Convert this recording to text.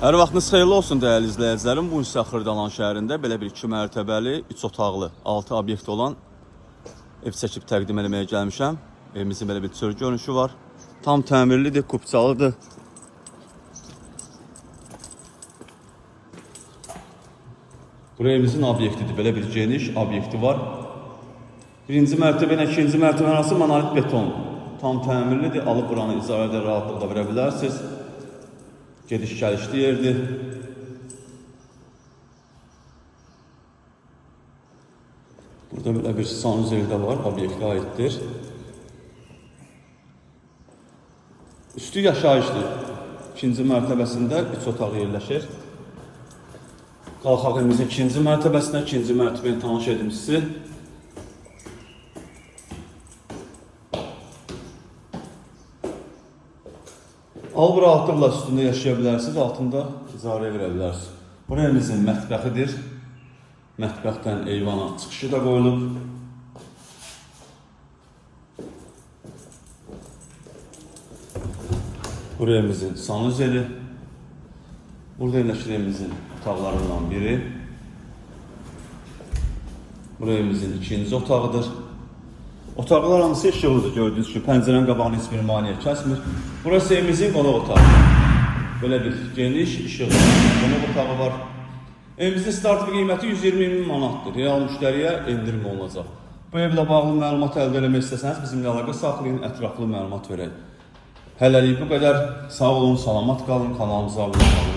Hər vaxtınız xeyirli olsun dəyərli izləyicilərim. Bu isə Xırdalan şəhərində belə bir 2 mərtəbəli, 3 otaqlı, 6 obyekt olan ev çəkib təqdim etməyə gəlmişəm. Evimizin belə bir çöl görünüşü var. Tam təmirlidir, kupçalıdır. Buraya evimizin obyektidir. Belə bir geniş obyekti var. Birinci mərtəbə ilə ikinci mərtəbə arası monolit beton. Tam təmirlidir. Alıb buranı icarədə rahatlıqla verə bilərsiniz. Gediş-gəlişli yerdir. Burada belə bir sanuzel də var, obyektə aiddir. Üstü yaşayışdır. İkinci mərtəbəsində 3 otaq yerləşir. Qalxaq evimizin ikinci mərtəbəsinə, ikinci mərtəbəni tanış edim sizi. Al bu rahatlıqla üstündə yaşaya bilərsiniz, altında icarəyə verə bilərsiniz. Buraya evimizin mətbəxidir. Mətbəxdən eyvana çıxışı da qoyulub. Buraya evimizin sanuzeli. Burada yerləşir evimizin otaqlarından biri. Buraya evimizin ikinci otağıdır. Otaqlar hamısı işıqlıdır, gördüğünüz gibi pəncərənin qabağını heç bir maneə kəsmir. Burası evimizin qonaq otağı. Belə bir geniş, işıqlı qonaq otağı var. Evimizin startı qiyməti 120.000 manatdır. Real müştəriyə endirim olunacaq. Bu evlə bağlı məlumat əldə etmək istəsəniz bizimlə əlaqə saxlayın, ətraflı məlumat verək. Hələlik bu qədər. Sağ olun, salamat qalın, kanalımıza abunə olun.